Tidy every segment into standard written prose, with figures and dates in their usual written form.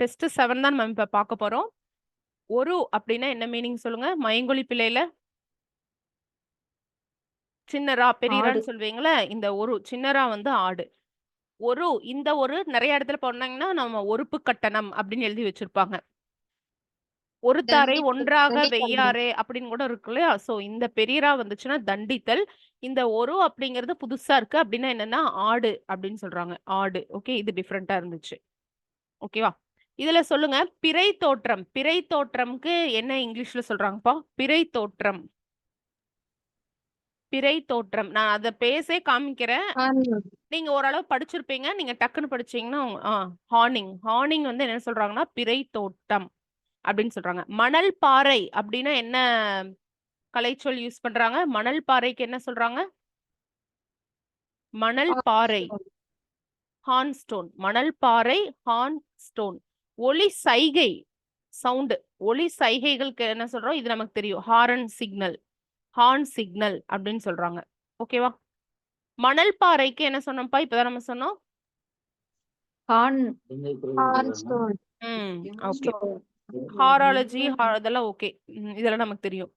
Test 7 தான் நம்ம இப்ப பார்க்க போறோம். ஒரு அப்படின்னா என்ன மீனிங் சொல்லுங்க? மயங்கொலி பிள்ளையில சின்னரா பெரியரான்னு சொல்வீங்களே, இந்த ஒரு சின்னரா வந்து ஆடு. ஒரு இந்த ஒரு நிறைய இடத்துல போனாங்கன்னா நம்ம ஒருப்பு கட்டணம் அப்படின்னு எழுதி வச்சிருப்பாங்க. ஒருத்தாரை ஒன்றாக வெய்யாரே அப்படின்னு கூட இருக்கு இல்லையா? சோ இந்த பெரியரா வந்துச்சுன்னா தண்டித்தல். இந்த ஒரு அப்படிங்கிறது புதுசா இருக்கு. அப்படின்னா என்னன்னா ஆடு அப்படின்னு சொல்றாங்க. ஆடு. ஓகே, இது டிஃப்ரெண்டா இருந்துச்சு. ஓகேவா? இதுல சொல்லுங்க பிறை தோற்றம். பிறை தோற்றம்க்கு என்ன இங்கிலீஷ்ல சொல்றாங்கப்பா? பிறை தோற்றம். பிறை தோற்றம். நான் அத பேசே காமிக்கிறேன். நீங்க ஓரளவு படிச்சிருப்பீங்க. நீங்க டக்குன்னு படிச்சீங்கன்னா ஹார்னிங். ஹார்னிங் வந்து என்ன சொல்றாங்கன்னா பிறை தோட்டம் அப்படின்னு சொல்றாங்க. மணல் பாறை அப்படின்னா என்ன கலைச்சொல் யூஸ் பண்றாங்க? மணல் பாறைக்கு என்ன சொல்றாங்க? மணல் பாறை. ஹார்ன்ஸ்டோன். மணல் பாறை, ஹார்ன்ஸ்டோன். ஒலி சைகை, சவுண்ட். ஒலி சைகைகளுக்கு என்ன சொல்றோம்? இது நமக்கு தெரியும். Horn signal. ஹார்ன் சிக்னல் அப்படின்னு சொல்றாங்க. ஓகேவா? மணல் பாறைக்கு என்ன சொன்னோம்ப்பா? இப்பதான் நம்ம சொன்னோம். ஓகே. ஹாராலஜி இதெல்லாம் ஓகே. இதெல்லாம் நமக்கு தெரியும்.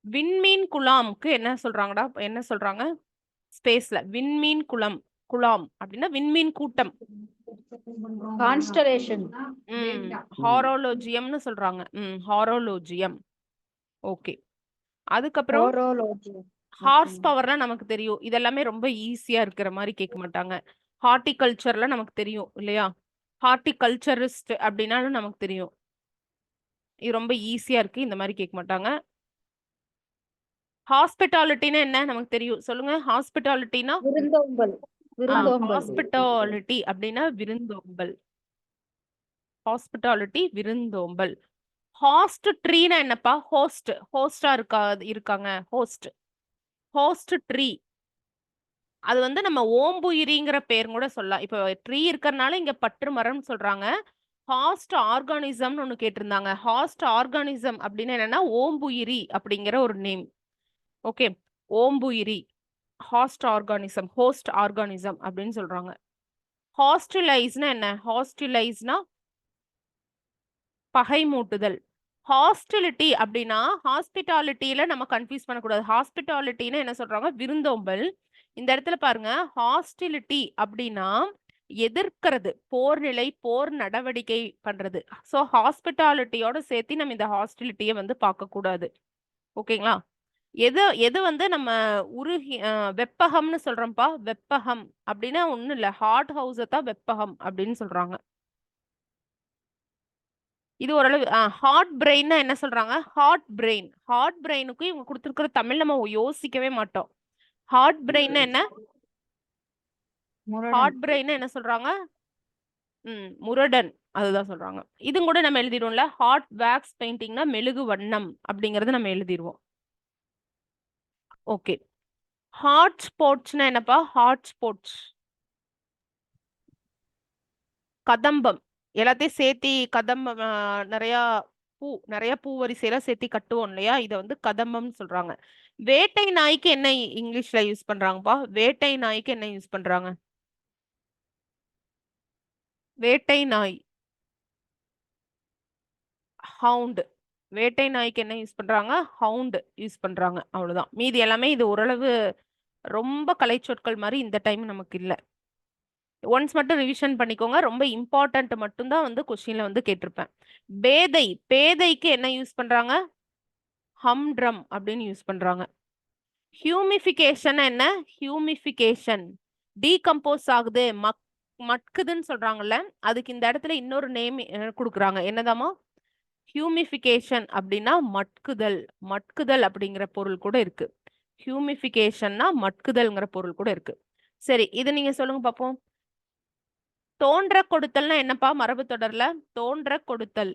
விண்மீன் குழாம்க்கு என்ன சொல்றாங்கடா? என்ன சொல்றாங்க? ஸ்பேஸ்ல விண்மீன் குளம். குழாம் அப்படின்னா விண்மீன் கூட்டம். கான்ஸ்டலேஷன். ஹாரோலோஜியம்னு சொல்றாங்க. ஹாரோலோஜியம். ஓகே. அதுக்கப்புறம் ஹார்ஸ் பவர்லாம் நமக்கு தெரியும். இதெல்லாமே ரொம்ப ஈஸியா இருக்கிற மாதிரி கேட்க மாட்டாங்க. ஹார்டிகல்ச்சர்ல நமக்கு தெரியும் இல்லையா? ஹார்டிகல்ச்சரிஸ்ட் அப்படின்னாலும் நமக்கு தெரியும். இது ரொம்ப ஈஸியா இருக்கு. இந்த மாதிரி கேட்க மாட்டாங்க. ஹாஸ்பிட்டாலிட்டினா என்ன நமக்கு தெரியும். சொல்லுங்க. ஹாஸ்பிட்டாலிட்டினா விருந்தோம்பல். ஹாஸ்பிட்டாலிட்டி அப்படின்னா விருந்தோம்பல். ஹாஸ்பிட்டாலிட்டி விருந்தோம்பல். ஹாஸ்ட் ட்ரீனா என்னப்பா? ஹோஸ்ட். ஹோஸ்டா இருக்காங்க. ஹோஸ்ட். Host tree. அது வந்து நம்ம ஓம்புயிரிங்கிற பேர் கூட சொல்லலாம். இப்போ ட்ரீ இருக்கறனால இங்க பற்று மரம்னு சொல்றாங்க. ஹாஸ்ட் ஆர்கானிசம்னு ஒண்ணு கேட்டிருந்தாங்க. ஹாஸ்ட் ஆர்கானிசம் அப்படின்னு என்னன்னா ஓம்புயிரி அப்படிங்கிற ஒரு நேம். ஓகே. ஓம்புயிரி. Host organism. ஹோஸ்ட் ஆர்கானிசம் அப்படின்னு சொல்றாங்க. ஹாஸ்டிலைஸ்னா என்ன? ஹாஸ்டிலைஸ்னா பகைமூட்டுதல். ஹாஸ்டிலிட்டி அப்படின்னா ஹாஸ்பிட்டாலிட்டியில நம்ம கன்ஃபியூஸ் பண்ணக்கூடாது. ஹாஸ்பிட்டாலிட்டின்னு என்ன சொல்றாங்க? விருந்தோம்பல். இந்த இடத்துல பாருங்க, ஹாஸ்டிலிட்டி அப்படின்னா எதிர்க்கிறது, போர்நிலை, போர் நடவடிக்கை பண்றது. ஸோ ஹாஸ்பிட்டாலிட்டியோட சேர்த்து நம்ம இந்த ஹாஸ்டிலிட்டியை வந்து பார்க்கக்கூடாது. ஓகேங்களா? எது எது வந்து நம்ம உருகி வெப்பகம்னு சொல்றோம்ப்பா. வெப்பகம் அப்படின்னா ஒண்ணும் இல்லை, ஹாட் ஹவுஸை தான் வெப்பகம் அப்படின்னு சொல்றாங்க. இது ஓரளவு ஹார்ட் பிரெயின்னா என்ன சொல்றாங்க? Heart brain. ஹார்ட் பிரெயினுக்கு இவங்க கொடுத்துருக்கிற தமிழ் நம்ம யோசிக்கவே மாட்டோம். ஹார்ட் பிரெயின் என்ன? ஹார்ட் பிரெயின் என்ன சொல்றாங்க? முரடன். அதுதான் சொல்றாங்க. இது கூட நம்ம எழுதிடுவோம்ல. ஹார்ட் வேக்ஸ் பெயிண்டிங்னா மெழுகு வண்ணம் அப்படிங்கறது நம்ம எழுதிடுவோம். ஓகே. ஹாட் ஸ்பாட்ஸ்னா என்னப்பா? ஹாட் ஸ்பாட்ஸ் கதம்பம். எல்லாத்தையும் சேர்த்தி கதம்பம். நிறைய பூ வரிசையில சேர்த்தி கட்டுவோம் இல்லையா? இதை வந்து கதம்பம்னு சொல்றாங்க. வேட்டை நாய்க்கு என்ன இங்கிலீஷ்ல யூஸ் பண்றாங்கப்பா? வேட்டை நாய்க்கு என்ன யூஸ் பண்றாங்க? வேட்டை நாய். ஹவுண்ட். வேட்டை நாய்க்கு என்ன யூஸ் பண்றாங்க? ஹவுண்ட் யூஸ் பண்றாங்க. அவ்வளவுதான். மீதி எல்லாமே இது ஓரளவு ரொம்ப கலைச்சொற்கள் மாதிரி இந்த டைம் நமக்கு இல்ல. ஒன்ஸ் மட்டும் ரிவிஷன் பண்ணிக்கோங்க. ரொம்ப இம்பார்ட்டன்ட் மட்டும்தான் வந்து கொஸ்டின்ல வந்து கேட்டிருப்பேன். பேதை. பேதைக்கு என்ன யூஸ் பண்றாங்க? ஹம்ட்ரம் அப்படின்னு யூஸ் பண்றாங்க. ஹியூமிஃபிகேஷன் என்ன? ஹியூமிஃபிகேஷன் டீகம்போஸ் ஆகுது, மட்குதுன்னு சொல்றாங்கல்ல, அதுக்கு இந்த இடத்துல இன்னொரு நேம் கொடுக்குறாங்க. என்னதாமா? ஹியூமிஃபிகேஷன் அப்படின்னா மட்குதல். மட்குதல் அப்படிங்கிற பொருள் கூட இருக்கு. ஹியூமிஃபிகேஷன்னா மட்குதல்ங்கிற பொருள் கூட இருக்கு. சரி, இது நீங்க சொல்லுங்க பாப்போம். தோன்ற கொடுத்தல்னா என்னப்பா? மரபு தொடர்ல தோன்ற கொடுத்தல்.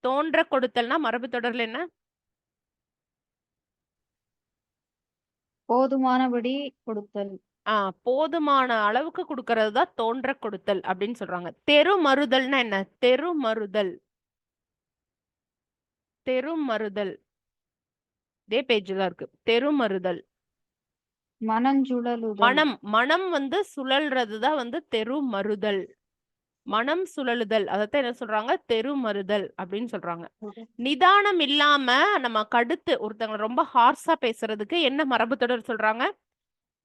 தோன்ற கொடுத்தல்னா மரபு தொடர்ல என்ன? போதுமானபடி கொடுத்தல். போதுமான அளவுக்கு கொடுக்கறது தான் தோன்ற கொடுத்தல் அப்படின்னு சொல்றாங்க. தெருமறுதல்னா என்ன? தெருமறுதல். தெருமறுதல் இதே பேஜ்ல இருக்கு. தெருமறுதல். மனஞ்சுழலுதல். மனம் வந்து சுழல்றதுதான் வந்து தெருமருதல். மனம் சுழலுதல் அதத்தான் என்ன சொல்றாங்க, தெருமருதல் அப்படின்னு சொல்றாங்க. நிதானம் இல்லாம நம்ம கடுத்து ஒருத்தங்க ரொம்ப ஹார்ஸா பேசுறதுக்கு என்ன மரபு தொடர் சொல்றாங்க?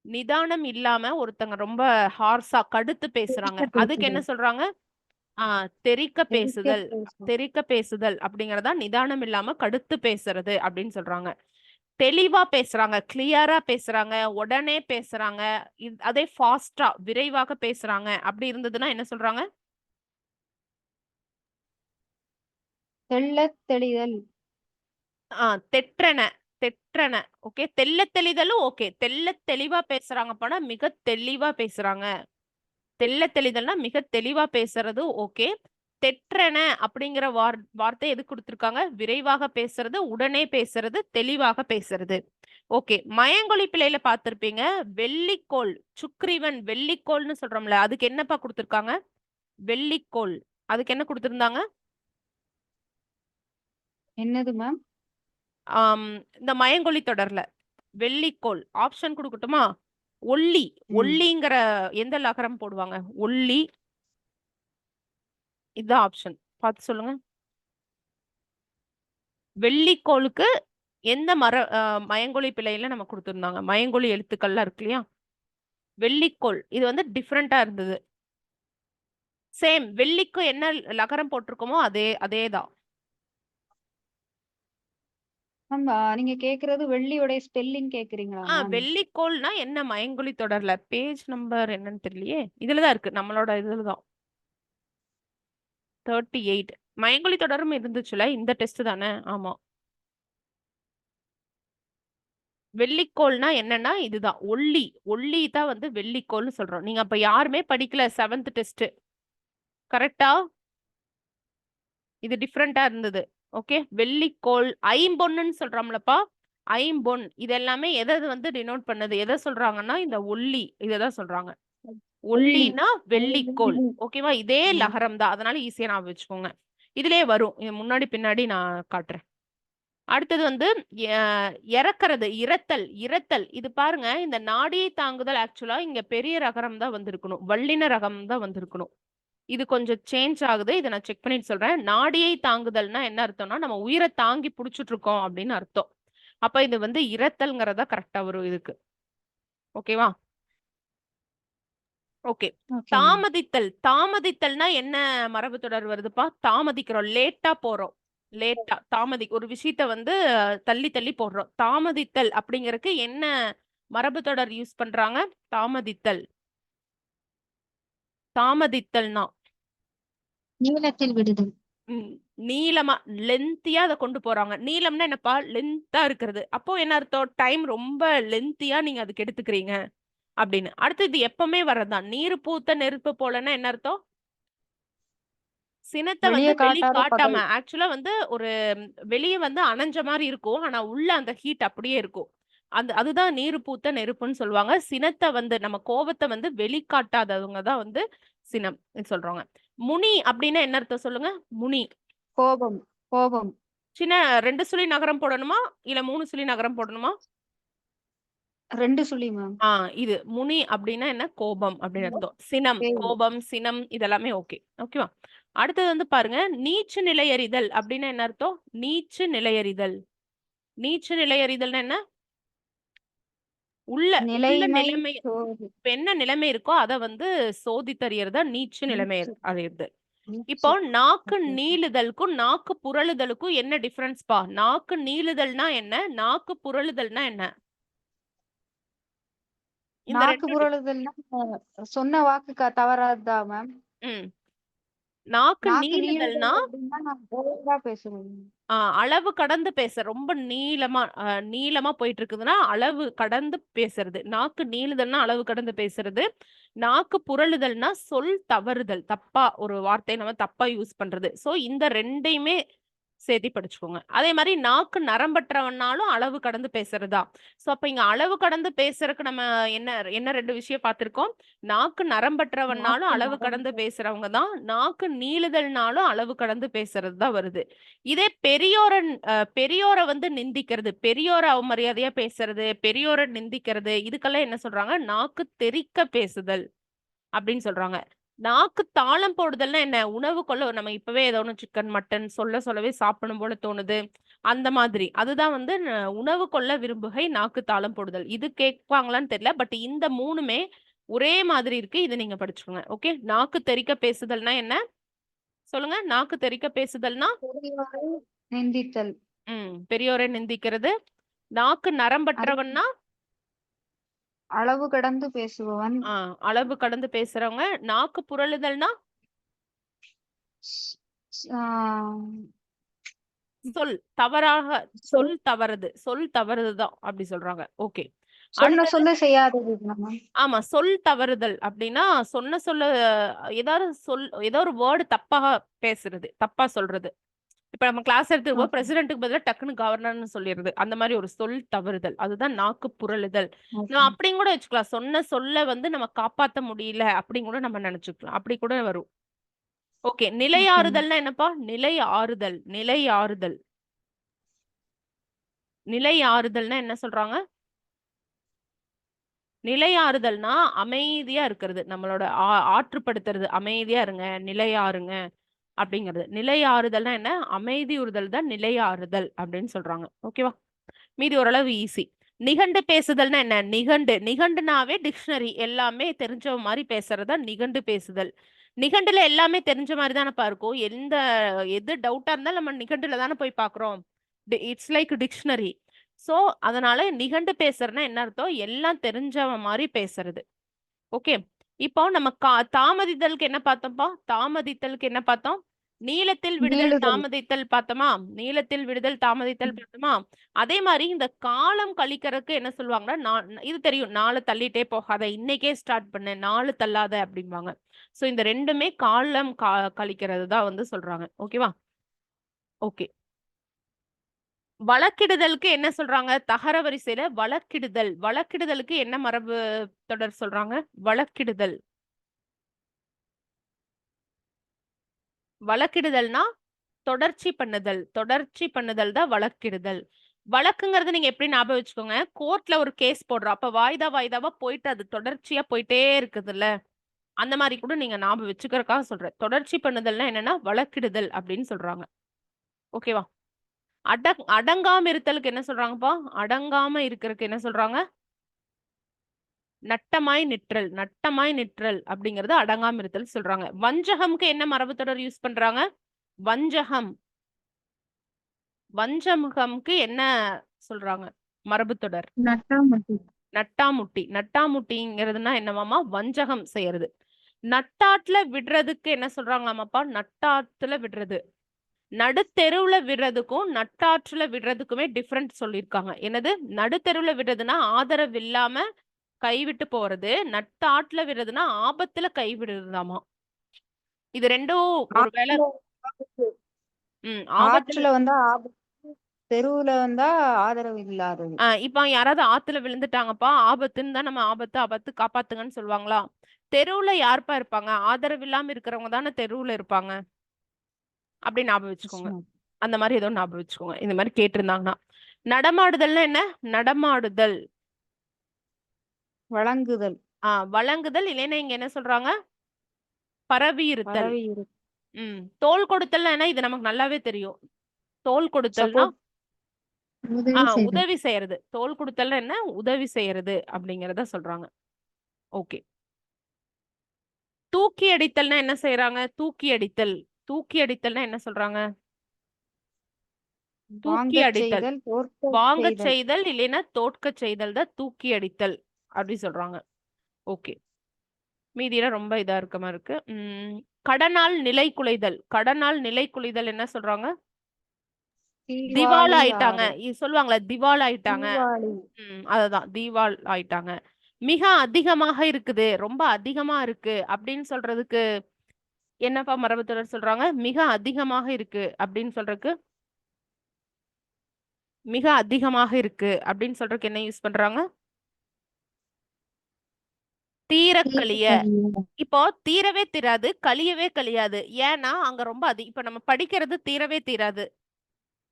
நிதானம் இல்லாம ஒருத்தங்க ரொம்ப ஹார்ஸா கடுத்து பேசுறாங்க, தெறிக்க அதுக்கு என்ன பேசுதல். சொல்றாங்க? தெறிக்க தெறிக்க பேசுதல். பேசுதல். தெறிக்க பேசுதல் அப்படிங்கறதா நிதானம் இல்லாம கடுத்து பேசுறது அப்படின்னு சொல்றாங்க. தெளிவா பேசுறாங்க, கிளியரா பேசுறாங்க, உடனே பேசுறாங்க, அதே ஃபாஸ்டா விரைவாக பேசுறாங்க அப்படி இருந்ததுன்னா என்ன சொல்றாங்க? தெள்ளத் தெளிதல். தெற்றென. தெற்றென. ஓகே. தெள்ளத் தெளிதலும் ஓகே. தெள்ளத் தெளிவா பேசுறாங்க போனா மிக தெளிவா பேசுறாங்க. தெள்ளத் தெளிதல்னா மிக தெளிவா பேசுறது ஓகே. தெற்றென அப்படிங்கிற வார்த்தை எது கொடுத்திருக்காங்க? விரைவாக பேசுறது, உடனே பேசுறது, தெளிவாக பேசுறது. ஓகே. மயங்கொலி பிழையில பார்த்திருப்பீங்க. வெள்ளிக்கோள், சுக்ரீவன் வெள்ளிக்கோள்னு சொல்றோம்ல, அதுக்கு என்னப்பா கொடுத்திருக்காங்க? வெள்ளிக்கோள். அதுக்கு என்ன கொடுத்திருந்தாங்க? என்னது மேம்? இந்த மயங்கொலி தொடர்ல வெள்ளிக்கோள் ஆப்ஷன் கொடுக்கட்டுமா? ஒல்லி. ஒல்லிங்கிற எந்த லகரம் போடுவாங்க? ஒல்லி. இதான் ஆப்ஷன். பார்த்து சொல்லுங்க. வெள்ளிக்கோளுக்கு எந்த மயங்கொலி பிழையில நம்ம கொடுத்திருந்தாங்க? மயங்கொலி எழுத்துக்கள்லாம் இருக்கு இல்லையா? வெள்ளிக்கோள் இது வந்து டிஃப்ரெண்டா இருந்தது. சேம் வெள்ளிக்கு என்ன லகரம் போட்டிருக்கோமோ அதேதான். மேம் நீங்க கேக்குறது வெள்ளியோடைய ஸ்பெல்லிங் கேக்குறீங்களா மேம்? வெள்ளிக்கோள்னா என்ன மயங்கொலி தொடர்ல பேஜ் நம்பர் என்னன்னு தெரியலையே. இதுலதான் இருக்கு, நம்மளோட இதுலதான் 38. மயங்கொலி தொடரும் இருந்துச்சுல, இந்த டெஸ்ட் தானே? ஆமா. வெள்ளிக்கோள்னா என்னன்னா இதுதான் ஒல்லி. ஒல்லி தான் வந்து வெள்ளிக்கோள்னு சொல்றோம். நீங்க அப்ப யாருமே படிக்கல 7th டெஸ்ட். கரெக்டா? இது டிஃப்ரெண்டா இருந்தது. ஓகே. வெள்ளிக்கோள் ஐம்பொன்னுன்னு சொல்றோம்லப்பா. ஐம்பொன் இது எல்லாமே எதை வந்து டினோட் பண்ணுது? எதை சொல்றாங்கன்னா இந்த ஒல்லி இததான் சொல்றாங்க. வெள்ளி. ஒல்லினா வெள்ளிக்கோள். ஓகேவா? இதே லகரம் தான், அதனால ஈஸியா நான் வச்சுக்கோங்க. இதுலயே வரும், இது முன்னாடி பின்னாடி நான் காட்டுறேன். அடுத்தது வந்து இறக்கிறது, இரத்தல். இரத்தல் இது பாருங்க, இந்த நாடியை தாங்குதல் ஆக்சுவலா இங்க பெரிய ரகரம் தான் வந்திருக்கணும், வல்லின ரகம் தான் வந்திருக்கணும். இது கொஞ்சம் சேஞ்ச் ஆகுது, இதை நான் செக் பண்ணிட்டு சொல்றேன். நாடியை தாங்குதல்னா என்ன அர்த்தம்னா நம்ம உயிரை தாங்கி புடிச்சிட்டு இருக்கோம் அப்படின்னு அர்த்தம். அப்ப இது வந்து இரத்தல்ங்கிறதா கரெக்டா வரும் இதுக்கு. ஓகேவா? ஓகே. தாமதித்தல். தாமதித்தல்னா என்ன மரபு தொடர் வருதுப்பா? தாமதிக்கிறோம், லேட்டா போறோம். லேட்டா ஒரு விஷயத்த வந்து தள்ளி தள்ளி போடுறோம். தாமதித்தல் அப்படிங்கறதுக்கு என்ன மரபு தொடர் யூஸ் பண்றாங்க? தாமதித்தல். தாமதித்தல்னா நீளத்தில் விடுதல். நீளமா லென்த்தியா அதை கொண்டு போறாங்க. நீளம்னா என்னப்பா? லென்த்தா இருக்கிறது. அப்போ என்ன அர்த்தம்? டைம் ரொம்ப லென்த்தியா நீங்க அதுக்கு எடுத்துக்கிறீங்க அப்படின்னு. அடுத்து இது எப்பவுமே வர்றதுதான். நீர் பூத்த நெருப்பு போலன்னா என்ன அர்த்தம்? சினத்தை வந்து வெளியே வெளி காட்டாத பகை. காட்டாம ஆக்சுவலா வந்து ஒரு வெளியே வந்து அணைஞ்ச மாதிரி இருக்கும், ஆனா உள்ள அந்த ஹீட் அப்படியே இருக்கும். அதுதான் நீர் பூத்த நெருப்புன்னு சொல்லுவாங்க. சினத்தை வந்து நம்ம கோபத்தை வந்து வெளிக்காட்டாதவங்க தான் வந்து சினம் சொல்றாங்க. முனி அப்படின்னா என்ன அர்த்தம் சொல்லுங்க? முனி. கோபம். கோபம். சின்ன 2 சுழி நகரம் போடணுமா இல்ல 3 சுழி நகரம் போடணுமா? 2 சுழி மேம். இது முனி அப்படின்னா என்ன? கோபம் அப்படின்னு அர்த்தம். சினம், கோபம், சினம் இதெல்லாமே ஓகே. ஓகேவா? அடுத்தது வந்து பாருங்க, நீச்சு நிலையறிதல் அப்படின்னா என்ன அர்த்தம்? நீச்சு நிலையறிதல். நீச்சு நிலையறிதல்னா என்ன? உள்ள நிலைமை. நிலைமை, இப்ப என்ன நிலைமை இருக்கோ அதை வந்து சோதித்தறியறதா நீச்சு நிலைமை அறியறது. இப்போ நாக்கு நீளுதலுக்கும் நாக்கு புரளுதலுக்கும் என்ன டிஃபரன்ஸ்பா? நாக்கு நீளுதல்னா என்ன? நாக்கு புரளுதல்னா என்ன? இந்த நாக்கு ரெண்டு புரளுதல்னா சொன்ன வாக்கு தவறாததா மேம்? நாக்கு நாக்கு நீளுதல்னா நீளுதல் அப்படின்னா நான் ஓவரா பேசுவேன். அளவு கடந்து பேச, ரொம்ப நீளமா போயிட்டு இருக்குதுன்னா அளவு கடந்து பேசுறது. நாக்கு நீளுதல்னா அளவு கடந்து பேசுறது. நாக்கு புரளுதல்னா சொல் தவறுதல், தப்பா ஒரு வார்த்தையை நம்ம தப்பா யூஸ் பண்றது. சோ இந்த ரெண்டையுமே சேர்த்தி படிச்சுக்கோங்க. அதே மாதிரி நாக்கு நரம்பற்றவனாலும் அளவு கடந்து பேசுறதா. சோ அப்ப இங்க அளவு கடந்து பேசுறதுக்கு நம்ம என்ன என்ன 2 விஷயம் பார்த்திருக்கோம். நாக்கு நரம்பற்றவனாலும் நாக்கு அளவு கடந்து நரம்பு. பேசுறவங்க தான். நாக்கு நீளுதல்னாலும் அளவு கடந்து பேசுறது தான் வருது. இதே பெரியோரை வந்து நிந்திக்கிறது, பெரியோர அவமரியாதையா பேசுறது, பெரியோரை நிந்திக்கிறது, இதுக்கெல்லாம் என்ன சொல்றாங்க? நாக்கு தெறிக்க பேசுதல் அப்படின்னு சொல்றாங்க. நாக்கு தாளம் போடுதல்னா என்ன? உணவு கொள்ள நம்ம இப்பவே ஏதோ ஒண்ணு சிக்கன், மட்டன் சொல்லவே சாப்பிடணும் போல தோணுது. அந்த மாதிரி. அதுதான் வந்து உணவு கொள்ள விரும்புகை, நாக்கு தாளம் போடுதல். இது கேட்பாங்களான்னு தெரியல. பட் இந்த 3மே ஒரே மாதிரி இருக்கு. இத நீங்க படிச்சுக்கோங்க. ஓகே. நாக்கு தெறிக்க பேசுதல்னா என்ன? சொல்லுங்க. நாக்கு தெறிக்க பேசுதல்னா? பெரியோரை நிந்தித்தல். பெரியோரை நிந்திக்கிறது. நாக்கு நரம்பற்றவன்னா? அளவு கடந்து பேசுபவன். அளவு கடந்து பேசுறவங்க. நாக்கு புரளுதல்னா? சொல் தவறாக சொல் தவறுதான் அப்படி சொல்றாங்க. ஓகே. சொன்ன அடுத்தது சொல்ல செய்யாதது. ஆமா சொல் தவறுதல் அப்படின்னா சொன்ன சொல்ல ஏதோ ஒரு வேர்டு தப்பா பேசுறது, தப்பா சொல்றது. இப்ப நம்ம கிளாஸ் எடுத்துக்கும்போது பிரசிடென்ட்டுக்கு பதிலா டக்குன்னு கவர்னர்னு சொல்லிடுறது. அந்த மாதிரி ஒரு சொல் தவறுதல். அதுதான் நாக்கு புரளுதல். நம்ம அப்படியும் கூட வச்சுக்கலாம். சொன்ன சொல்ல வந்து நம்ம காப்பாத்த முடியல அப்படின்னு கூட நம்ம நினைச்சுக்கலாம். அப்படி கூட வரும். ஓகே. நிலையாறுதல்னா என்னப்பா? நிலையாறுதல்னா என்ன சொல்றாங்க? நிலையாறுதல்னா அமைதியா இருக்கிறது. நம்மளோட ஆற்றுப்படுத்துறது. அமைதியா இருங்க, நிலையாருங்க அப்படிங்கிறது. நிலையாறுதல்னா என்ன? அமைதியுறுதல் தான் நிலையாறுதல் அப்படின்னு சொல்றாங்க. ஓகேவா? மீதி ஓரளவு ஈஸி. நிகண்டு பேசுதல்னா என்ன? நிகண்டுனாவே டிக்ஷனரி எல்லாமே தெரிஞ்ச மாதிரி பேசுறதா நிகண்டு பேசுதல். நிகண்டுல எல்லாமே தெரிஞ்ச மாதிரி தானப்பா இருக்கும். எது டவுட்டா இருந்தாலும் நம்ம நிகண்டுல தானே போய் பாக்குறோம். It's like dictionary. சோ அதனால நிகண்டு பேசுறதுன்னா என்ன அர்த்தம்? எல்லாம் தெரிஞ்சவன் மாதிரி பேசுறது. ஓகே. இப்போ நம்ம தாமதித்தலுக்கு என்ன பார்த்தோம்ப்பா? தாமதித்தலுக்கு என்ன பார்த்தோம்? நீளத்தில் விடுதல் தாமதித்தல் பார்த்தோமா? நீளத்தில் விடுதல் தாமதித்தல் பார்த்தோமா? அதே மாதிரி இந்த காலம் கழிக்கிறதுக்கு என்ன சொல்லுவாங்கன்னா, இது தெரியும். 4 தள்ளிட்டே போகாத, இன்னைக்கே ஸ்டார்ட் பண்ணு, 4 தள்ளாத அப்படிம்பாங்க. சோ இந்த 2மே காலம் கழிக்கிறது தான் வந்து சொல்றாங்க. ஓகேவா? ஓகே. வழக்கிடுதலுக்கு என்ன சொல்றாங்க? தகர வரிசையில வழக்கிடுதல். வழக்கிடுதலுக்கு என்ன மரபு தொடர் சொல்றாங்க? வழக்கிடுதல். வழக்கிடுதல்னா தொடர்ச்சி பண்ணுதல் தான் வழக்கிடுதல். வழக்குங்கிறது நீங்க எப்படி ஞாபகம் வச்சுக்கோங்க? கோர்ட்ல ஒரு கேஸ் போடுறோம். அப்ப வாய்தாவா போயிட்டு அது தொடர்ச்சியா போயிட்டே இருக்குதுல்ல. அந்த மாதிரி கூட நீங்க ஞாபகம் வச்சுக்கிறதுக்காக சொல்றேன். தொடர்ச்சி பண்ணுதல்னா என்னன்னா வழக்கிடுதல் அப்படின்னு சொல்றாங்க. ஓகேவா? அடங்காம இருத்தலுக்கு என்ன சொல்றாங்கப்பா? அடங்காம இருக்கிறதுக்கு என்ன சொல்றாங்க? நட்டமாய் நிற்றல் அப்படிங்கறது அடங்காம இருத்தல் சொல்றாங்க. வஞ்சகம்க்கு என்ன மரபு தொடர் யூஸ் பண்றாங்க? வஞ்சகம்க்கு என்ன சொல்றாங்க? மரபு தொடர் நட்டாமுட்டிங்கிறதுனா என்னவாமா? வஞ்சகம் செய்யறது. நட்டாட்டுல விடுறதுக்கு என்ன சொல்றாங்களாமாப்பா? நட்டாத்துல விடுறது. நடுத்தெருவுல விடுறதுக்கும் நட்டாற்றுல விடுறதுக்குமே டிஃபரெண்ட் சொல்லியிருக்காங்க. என்னது? நடுத்தெருவுல விடுறதுன்னா ஆதரவு இல்லாம கைவிட்டு போறது. நட்டாட்டுல விடுறதுன்னா ஆபத்துல கைவிடுறதாமா. இது ரெண்டும் ஒரு வேலை ஆபத்துல வந்தா ஆபத்து, தெருவுல வந்தா ஆதரவு இல்லாதது. இப்ப யாராவது ஆத்துல விழுந்துட்டாங்கப்பா, ஆபத்துன்னு தான் நம்ம ஆபத்து காப்பாத்துங்கன்னு சொல்லுவாங்களா? தெருவுல யாருப்பா இருப்பாங்க? ஆதரவு இல்லாம இருக்கிறவங்க தானே தெருவுல இருப்பாங்க. அப்படி ஞாபகம் வச்சுக்கோங்க. அந்த மாதிரி ஏதோ ஞாபகம் வச்சுக்கோங்க. இந்த மாதிரி கேட்டிருந்தாங்கன்னா. நடமாடுதல்னா என்ன? நடமாடுதல். வழங்குதல் இல்லைன்னா இங்க என்ன சொல்றாங்க? பரவி இருத்தல். தோல் கொடுத்தல் என்ன? இது நமக்கு நல்லாவே தெரியும். தோல் கொடுத்தல்னா உதவி செய்யறது. தோல் கொடுத்தல் என்ன? உதவி செய்யறது அப்படிங்கறத சொல்றாங்க. ஓகே. தூக்கி அடித்தல்னா என்ன செய்யறாங்க? தூக்கி அடித்தல்னா என்ன சொல்றாங்க? தூக்கி அடித்தல். வாங்க செய்தல் இல்லைன்னா தோற்க செய்தல் தான் தூக்கி அடித்தல் அப்படி சொல்றாங்க. ஓகே. மீதியில ரொம்ப இதா இருக்க மாதிரி இருக்கு. கடனால் நிலை குலைதல் என்ன சொல்றாங்க? திவால் ஆயிட்டாங்க சொல்லுவாங்களா? திவால் ஆயிட்டாங்க. அததான் திவால் ஆயிட்டாங்க. மிக அதிகமாக இருக்குது, ரொம்ப அதிகமா இருக்கு அப்படின்னு சொல்றதுக்கு என்னப்பா மரபு தொடர் சொல்றாங்க? மிக அதிகமாக இருக்கு அப்படின்னு சொல்றதுக்கு மிக அதிகமாக இருக்கு அப்படின்னு சொல்றதுக்கு என்ன யூஸ் பண்றாங்க? தீரக்கழிய. இப்போ தீரவே தீராது, கழியவே கழியாது. ஏன்னா அங்க ரொம்ப இப்ப நம்ம படிக்கிறது தீரவே தீராது,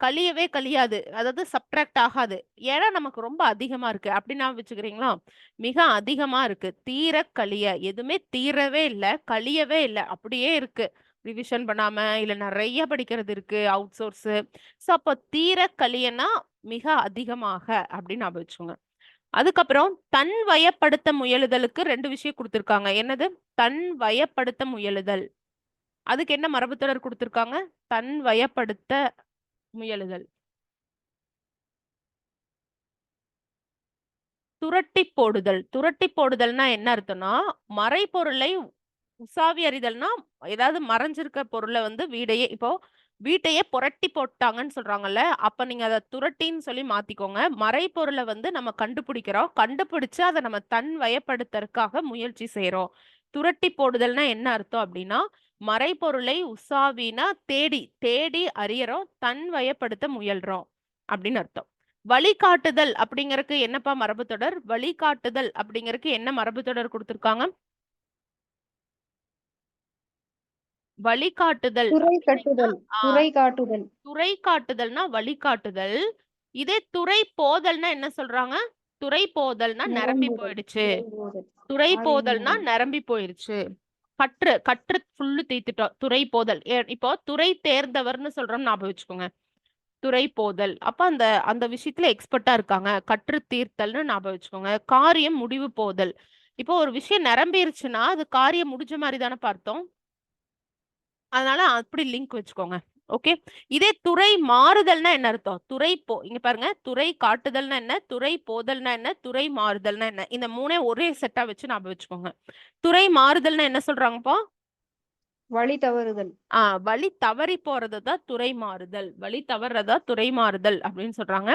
கழியவே கழியாது, அதாவது சப்ட்ராக்ட் ஆகாது. ஏன்னா நமக்கு ரொம்ப அதிகமா இருக்கு அப்படின்னா வச்சுக்கிறீங்களா? மிக அதிகமா இருக்கு. தீர கழிய, எதுவுமே தீரவே இல்ல, கழியவே இல்ல, அப்படியே இருக்கு. ரிவிஷன் பண்ணாம இல்ல நிறைய படிக்கிறது இருக்கு, அவுட் சோர்ஸ். ஸோ அப்போ தீர கழியனா மிக அதிகமாக அப்படின்னு ஞாபகம் வச்சுக்கோங்க. அதுக்கப்புறம் தன் வயப்படுத்த முயலுதலுக்கு 2 விஷயம் கொடுத்திருக்காங்க. என்னது? தன் வயப்படுத்த முயலுதல். அதுக்கு என்ன மரபுத்தொடர் கொடுத்திருக்காங்க? தன் வயப்படுத்த முயலுதல். துரட்டி போடுதல். துரட்டி போடுதல்னா என்ன அர்த்தம்னா, மறைபொருளை உசாவி அறிதல்னா, ஏதாவது மறைஞ்சிருக்க பொருளை வந்து இப்போ வீட்டையே புரட்டி போட்டாங்கன்னு சொல்றாங்கல்ல, அப்ப நீங்க அதை துரட்டின்னு சொல்லி மாத்திக்கோங்க. மறைபொருளை வந்து நம்ம கண்டுபிடிக்கிறோம், கண்டுபிடிச்சு அதை நம்ம தன் வயப்படுத்துறதுக்காக முயற்சி செய்யறோம். துரட்டி போடுதல்னா என்ன அர்த்தம் அப்படின்னா, மறைபொருளை உசாவினா தேடி தேடி அறியறோம், தன் வயப்படுத்த முயல்றோம் அப்படின்னு அர்த்தம். வழிகாட்டுதல் அப்படிங்கறதுக்கு என்னப்பா மரபுத்தொடர்? வழிகாட்டுதல் அப்படிங்கறதுக்கு என்ன மரபுத்தொடர் கொடுத்திருக்காங்க? வழிகாட்டுதல் துறை அப்படின்னீங்கன்னா, கட்டுதல், துறை காட்டுதல். துறை காட்டுதல்னா வழிகாட்டுதல். இதே துறை போதல்னா என்ன சொல்றாங்க? துறை போதல்னா நிரம்பி நிரம்புதல், போயிடுச்சு. நிரம்புதல். துறை ஆதியும் போதல்னா நிரம்புதல். நிரம்பி போயிருச்சு. கற்று கற்று ஃபுல்லு தீத்துட்டோம். துறை போதல். இப்போ துறை தேர்ந்தவர்னு சொல்றோம், ஞாபகம் வச்சுக்கோங்க. துறை போதல். அப்ப அந்த அந்த விஷயத்துல எக்ஸ்பர்ட்டா இருக்காங்க. கற்று தீர்த்தல்னு ஞாபகம் வச்சுக்கோங்க. காரியம் முடிவு போதல். இப்போ ஒரு விஷயம் நிரம்பிருச்சுன்னா அது காரியம் முடிஞ்ச மாதிரி தானே பார்த்தோம். அதனால அப்படி லிங்க் வச்சுக்கோங்க. ஓகே. இதே துறை மாறுதல்னா என்ன அர்த்தம்? இங்க பாருங்க, துறை காட்டுதல்னா என்ன, துறை போதல்னா என்ன, துறை மாறுதல்னா என்ன, இந்த 3 ஒரே செட்டா வச்சு ஞாபகம் வச்சுக்கோங்க. துறை மாறுதல்னா என்ன சொல்றாங்கப்பா? வழி தவறுதல். வழி தவறி போறதுதான் துறை மாறுதல். வழி தவறதா துறை மாறுதல் அப்படின்னு சொல்றாங்க.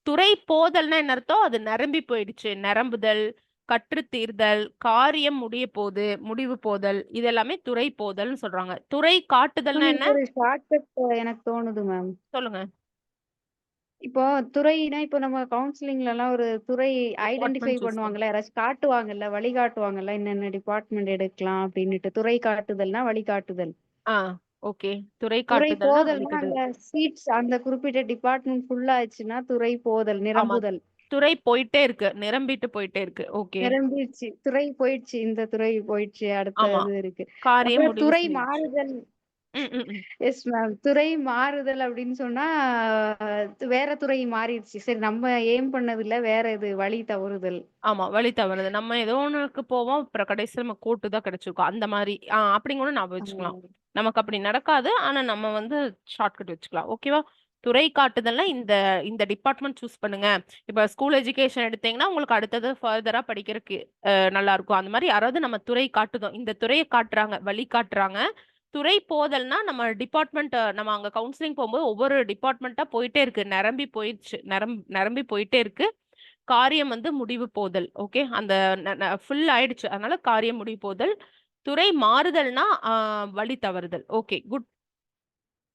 துறை போதல்னா என்ன அர்த்தம்? அது நிரம்பி போயிடுச்சு. நிரம்புதல், கற்று தீர்தல், காரியம் முடிய போது, முடிவு போதல், இது எல்லாமே துறை போதல்னு சொல்றாங்க. துறை காட்டுதல்னா என்ன? ஒரு ஷார்ட்கட் எனக்கு தோணுது மேம். சொல்லுங்க. இப்போ துறைனா இப்போ நம்ம கவுன்சிலிங்ல எல்லாம் ஒரு துறை ஐடென்டிஃபை டிபார்ட்மெண்ட் சூஸ் பண்ணு. பண்ணுவாங்கல்ல, யாராச்சும் காட்டுவாங்கல்ல, வழிகாட்டுவாங்கல்ல, என்னென்ன டிபார்ட்மெண்ட் எடுக்கலாம் அப்படின்னுட்டு. துறை காட்டுதல்னா வழிகாட்டுதல். ஆ ஓகே. துறை துறை காட்டுதல்னா போதல்னா வழிகாட்டுதல். அந்த சீட்ஸ் அந்த குறிப்பிட்ட டிபார்ட்மெண்ட் ஃபுல்லா ஆச்சுன்னா துறை போதல், ஆமா. நிரம்புதல். துறை போயிட்டே இருக்கு. நிரம்பிட்டு போயிட்டே இருக்கு. ஓகே. நிரம்பிடுச்சு. துறை போயிடுச்சு. இந்த துறை போயிடுச்சு. அடுத்த ஆமா. இது இருக்கு. காரியம் அப்புறம் முடிவு துறை செஞ்சிருச்சு. மாறுதல். ம், ம், ம். Yes ma'am. துறை மாறுதல் அப்படின்னு சொன்னா, வேற துறை மாறிடுச்சு. சரி நம்ம எய்ம் பண்ணதில்ல. வேற இது வழி தவறுதல். ஆமா. வழி தவறுது. நம்ம ஏதோ ஒண்ணுக்கு போவோம். அப்புறம் கடைசியில நம்ம கோட்டு தான் கிடைச்சிருக்கும். அந்த மாரி. அப்படி கூட ஞாபகம் வச்சுக்கலாம். ஆ. நமக்கு அப்படி நடக்காது. ஆனா நம்ம வந்து ஷார்ட்கட் வச்சுக்கலாம். ஓகேவா? துறை காட்டுதல்னா இந்த இந்த டிபார்ட்மெண்ட் சூஸ் பண்ணுங்க. இப்ப ஸ்கூல் எஜுகேஷன் எடுத்தீங்கன்னா, உங்களுக்கு அடுத்தது ஃபர்தரா படிக்கிறதுக்கு நல்லா இருக்கும். அந்த மாதிரி யாராவது நம்ம துறை காட்டுதோம். இந்த துறையை காட்டுறாங்க, வழி காட்டுறாங்க. துறை போதல்னா நம்ம டிபார்ட்மெண்ட் நம்ம அங்க கவுன்சிலிங் போகும்போது ஒவ்வொரு டிபார்ட்மெண்ட்டா போயிட்டே இருக்கு. நிரம்பி போயிடுச்சு. நிரம்பி போயிட்டே இருக்கு. காரியம் வந்து முடிவு போதல். ஓகே. அந்த ஃபுல் ஆயிடுச்சு. அதனால காரியம் முடிவு போதல். துறை மாறுதல்னா வழி தவறுதல். Okay good.